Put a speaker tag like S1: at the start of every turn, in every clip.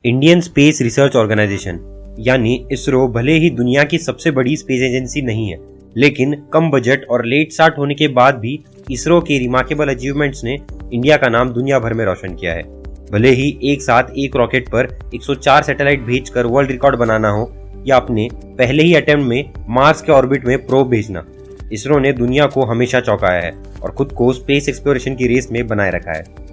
S1: Indian space research organisation यानी इसरो भले ही दुनिया की सबसे बड़ी स्पेस एजेंसी नहीं है, लेकिन कम बजट और लेट स्टार्ट होने के बाद भी इसरो के रिमार्केबल अचीवमेंट्स ने इंडिया का नाम दुनिया भर में रोशन किया है। भले ही एक साथ एक रॉकेट पर 104 सैटेलाइट भेजकर वर्ल्ड रिकॉर्ड बनाना हो या अपने पहले ही अटेम्प्ट में मार्स के ऑर्बिट में प्रोब भेजना, इसरो ने दुनिया को हमेशा चौंकाया है और खुद को स्पेस एक्सप्लोरेशन की रेस में बनाए रखा है।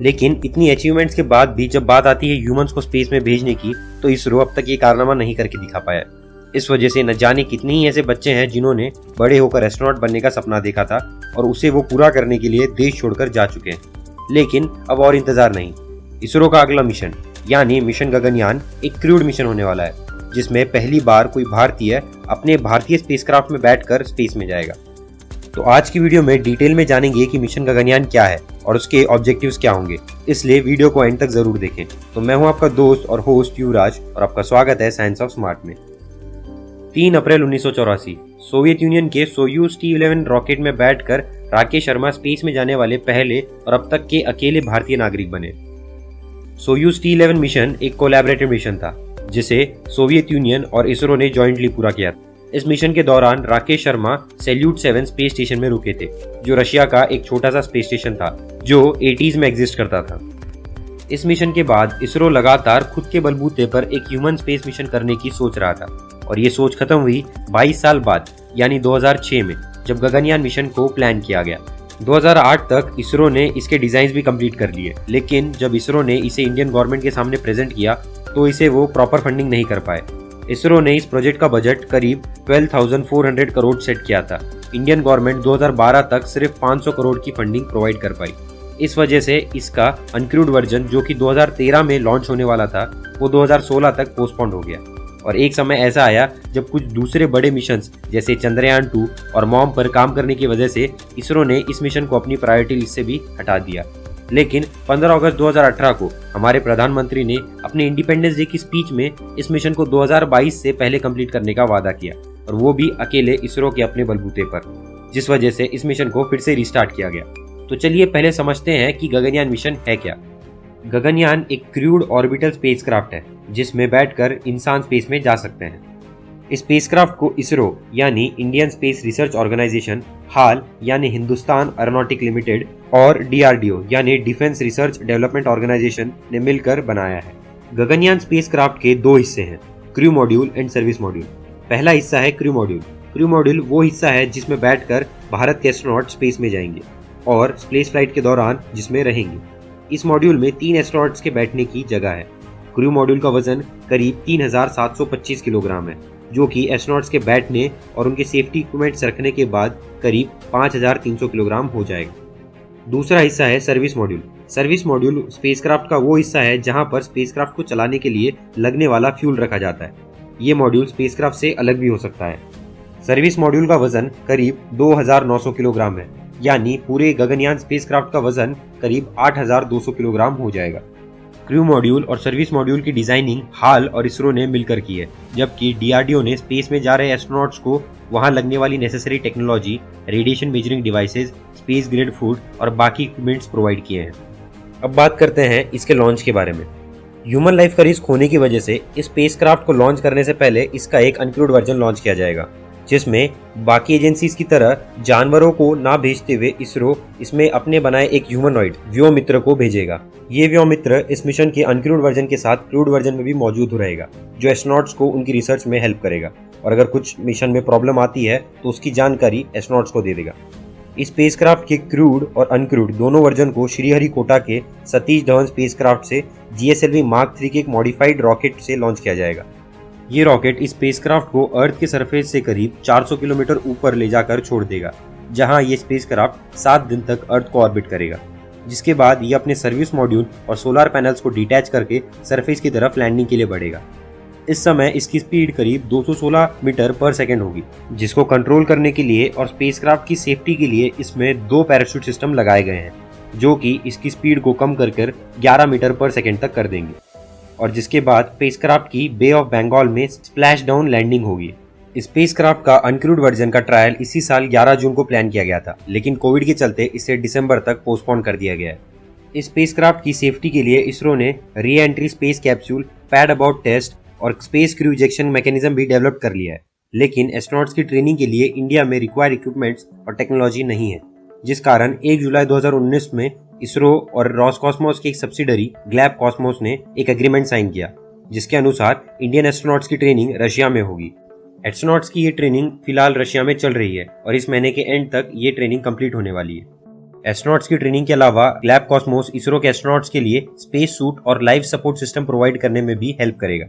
S1: लेकिन इतनी अचीवमेंट्स के बाद भी जब बात आती है ह्यूमंस को स्पेस में भेजने की, तो इसरो अब तक ये कारनामा नहीं करके दिखा पाया। इस वजह से न जाने कितने ही ऐसे बच्चे हैं जिन्होंने बड़े होकर एस्ट्रोनॉट बनने का सपना देखा था और उसे वो पूरा करने के लिए देश छोड़कर जा चुके हैं। लेकिन अब और इंतजार नहीं, इसरो का अगला मिशन यानी मिशन गगनयान एक क्रूड मिशन होने वाला है, जिसमें पहली बार कोई भारतीय अपने भारतीय स्पेसक्राफ्ट में बैठकर स्पेस में जाएगा। तो आज की वीडियो में डिटेल में जानेंगे कि मिशन गगनयान क्या है और उसके ऑब्जेक्टिव्स क्या होंगे, इसलिए वीडियो को एंड तक जरूर देखें। तो मैं हूं आपका दोस्त और होस्ट युवराज और आपका स्वागत है साइंस ऑफ स्मार्ट में। 3 अप्रैल 1984 सोवियत यूनियन के सोयूज T-11 रॉकेट में बैठकर राकेश शर्मा स्पेस में जाने वाले पहले और अब तक के अकेले भारतीय नागरिक बने। सोयूज T-11 मिशन एक कोलैबोरेटिव मिशन था जिसे सोवियत यूनियन और इसरो ने जॉइंटली पूरा किया। इस मिशन के दौरान Rakesh Sharma salute 7 space station में रुके थे, जो रशिया का एक छोटा सा स्पेस स्टेशन था जो 80s में एग्जिस्ट करता था। इस मिशन के बाद इसरो लगातार खुद के बलबूते पर एक ह्यूमन स्पेस मिशन करने की सोच रहा था और ये सोच खत्म हुई 22 साल बाद यानी 2006 में, जब गगनयान मिशन को प्लान किया गया। 2008 तक इसरो ने इसके डिजाइन भी कंप्लीट कर लिए, लेकिन जब इसरो ने इसे इंडियन गवर्नमेंट के सामने प्रेजेंट किया तो इसे वो प्रॉपर फंडिंग नहीं कर पाए। इसरो ने इस प्रोजेक्ट का बजट करीब 12,400 करोड़ सेट किया था। इंडियन गवर्नमेंट 2012 तक सिर्फ 500 करोड़ की फंडिंग प्रोवाइड कर पाई। इस वजह से इसका अनक्रूड वर्जन जो कि 2013 में लॉन्च होने वाला था, वो 2016 तक पोस्टपोन्ड हो गया। और एक समय ऐसा आया जब कुछ दूसरे बड़े मिशंस जैसे चंद्रयान 2 और मॉम पर काम करने की वजह से इसरो ने इस मिशन को अपनी प्रायोरिटी लिस्ट से भी हटा दिया। लेकिन 15 अगस्त 2018 को हमारे प्रधानमंत्री ने अपने इंडिपेंडेंस डे की स्पीच में इस मिशन को 2022 से पहले कंप्लीट करने का वादा किया, और वो भी अकेले इसरो के अपने बलबूते पर, जिस वजह से इस मिशन को फिर से रिस्टार्ट किया गया। तो चलिए पहले समझते हैं कि गगनयान मिशन है क्या। गगनयान एक क्रूड ऑर्बिटल स्पेसक्राफ्ट है जिसमें बैठकर इंसान स्पेस में जा सकते हैं। इस स्पेसक्राफ्ट को इसरो यानी इंडियन स्पेस रिसर्च ऑर्गेनाइजेशन, हाल यानी हिंदुस्तान एरोनॉटिक लिमिटेड और DRDO यानी डिफेंस रिसर्च डेवलपमेंट ऑर्गेनाइजेशन ने मिलकर बनाया है। गगनयान स्पेसक्राफ्ट के 2 हिस्से हैं, crew module and service module. पहला हिस्सा है क्रू मॉड्यूल। क्रू मॉड्यूल वो हिस्सा है जिसमें बैठकर भारत के एस्ट्रोनॉट स्पेस में जाएंगे और स्पेस फ्लाइट के दौरान जिसमें रहेंगे। इस मॉड्यूल में 3 एस्ट्रोनॉट्स के बैठने की जगह है। क्रू मॉड्यूल का वजन करीब 3,725 किलोग्राम है, जो कि एस्ट्रोनॉट्स के बैठने और उनके सेफ्टी इक्विपमेंट्स रखने के बाद करीब 5,300 किलोग्राम हो जाएगा। दूसरा हिस्सा है service module. Service module spacecraft का वो हिस्सा है जहां पर स्पेसक्राफ्ट को चलाने के लिए लगने वाला फ्यूल रखा जाता है। ये मॉड्यूल स्पेसक्राफ्ट से अलग भी हो सकता है। सर्विस मॉड्यूल का वजन करीब 2,900 किलोग्राम है, यानी पूरे गगनयान स्पेसक्राफ्ट का वजन करीब 8,200 किलोग्राम हो जाएगा। क्रू मॉड्यूल और सर्विस मॉड्यूल की डिजाइनिंग हाल और इसरो ने मिलकर की है, जबकि DRDO ने स्पेस में जा रहे एस्ट्रोनॉट्स को वहां लगने वाली necessary technology, radiation measuring devices, space grade food और बाकी इक्विपमेंट्स प्रोवाइड किए हैं। अब बात करते हैं इसके लॉन्च के बारे में। ह्यूमन लाइफ का रिस्क होने की वजह से इस स्पेसक्राफ्ट को लॉन्च करने से पहले इसका एक अनक्रूड वर्जन लॉन्च किया जाएगा, जिसमें बाकी एजेंसीज की तरह जानवरों को ना भेजते हुए इसरो इसमें अपने बनाए एक ह्यूमनॉइड व्योमित्र को भेजेगा। ये व्योमित्र इस मिशन के अनक्रूड वर्जन के साथ क्रूड वर्जन में भी मौजूद रहेगा, जो एस्ट्रोनॉट्स को उनकी रिसर्च में हेल्प करेगा और अगर कुछ मिशन में प्रॉब्लम आती है तो उसकी जानकारी एस्ट्रोनॉट्स को दे देगा। इस स्पेसक्राफ्ट के क्रूड और अनक्रूड दोनों वर्जन को श्रीहरिकोटा के सतीश धवन स्पेसक्राफ्ट से GSLV Mark 3 के एक मॉडिफाइड रॉकेट से लॉन्च किया जाएगा। ये रॉकेट इस स्पेसक्राफ्ट को अर्थ के सरफेस से करीब 400 किलोमीटर ऊपर ले जाकर छोड़ देगा, जहां ये स्पेसक्राफ्ट 7 दिन तक अर्थ को ऑर्बिट करेगा, जिसके बाद ये अपने सर्विस मॉड्यूल और सोलर पैनल्स को डिटैच करके सरफेस की तरफ लैंडिंग के लिए बढ़ेगा। इस समय इसकी स्पीड करीब 216 मीटर पर सेकेंड होगी, जिसको कंट्रोल करने के लिए और स्पेसक्राफ्ट की सेफ्टी के लिए इसमें 2 पैराशूट सिस्टम लगाए गए हैं, जो कि इसकी स्पीड को कम कर 11 मीटर पर सेकेंड तक कर देंगे, और जिसके बाद स्पेसक्राफ्ट की बे ऑफ बंगाल में स्प्लैश डाउन लैंडिंग होगी। स्पेसक्राफ्ट का अनक्रूड वर्जन का ट्रायल इसी साल 11 जून को प्लान किया गया था, लेकिन कोविड के चलते इसे दिसंबर तक पोस्टपोन कर दिया गया है। इस स्पेसक्राफ्ट की सेफ्टी के लिए इसरो ने re entry space capsule, pad abort test और स्पेस क्रू इजेक्शन मैकेनिज्म भी डेवलप कर लिया है। लेकिन एस्ट्रोनॉट्स की ट्रेनिंग के लिए इंडिया में रिक्वायर्ड इक्विपमेंट्स और टेक्नोलॉजी नहीं है, जिस कारण 1 जुलाई 2019 में इसरो और रॉसकॉस्मोस की एक सब्सिडरी ग्लैब कॉस्मोस ने एक एग्रीमेंट साइन किया, जिसके अनुसार इंडियन एस्ट्रोनॉट्स की ट्रेनिंग रशिया में होगी। एस्ट्रोनॉट्स की ये ट्रेनिंग फिलहाल रशिया में चल रही है और इस महीने के एंड तक ये ट्रेनिंग कंप्लीट होने वाली है। एस्ट्रोनॉट्स की ट्रेनिंग के अलावा ग्लैब कॉस्मोस इसरो के एस्ट्रोनॉट्स के लिए स्पेस सूट और लाइफ सपोर्ट सिस्टम प्रोवाइड करने में भी हेल्प करेगा।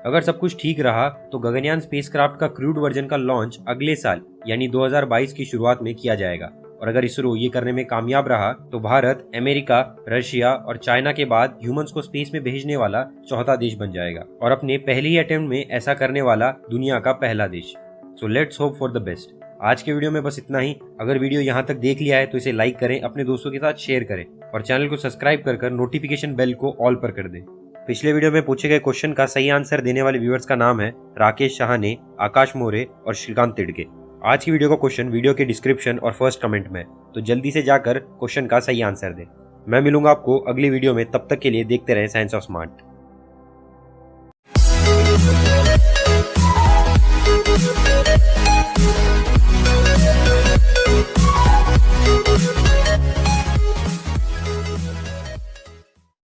S1: अगर सब कुछ ठीक रहा तो गगनयान स्पेसक्राफ्ट का क्रूड वर्जन का लॉन्च अगले साल यानी 2022 की शुरुआत में किया जाएगा। और अगर इसरो ये करने में कामयाब रहा तो भारत, अमेरिका, रशिया और चाइना के बाद ह्यूमंस को स्पेस में भेजने वाला चौथा देश बन जाएगा और अपने पहले ही अटेम्प्ट में ऐसा करने वाला दुनिया का पहला देश। So let's hope for the best. आज के वीडियो में बस इतना ही। अगर वीडियो यहाँ तक देख लिया है तो इसे लाइक करें, अपने दोस्तों के साथ शेयर करें और चैनल को सब्सक्राइब कर नोटिफिकेशन बेल को ऑल पर कर दें। पिछले वीडियो में पूछे गए क्वेश्चन का सही आंसर देने वाले व्यूअर्स का नाम है राकेश शाहने, आकाश मोरे और श्रीकांत तिड़के। आज की वीडियो का क्वेश्चन वीडियो के डिस्क्रिप्शन और फर्स्ट कमेंट में, तो जल्दी से जाकर क्वेश्चन का सही आंसर दें। मैं मिलूंगा आपको अगली वीडियो में, तब तक के लिए देखते रहें साइंस ऑफ स्मार्ट।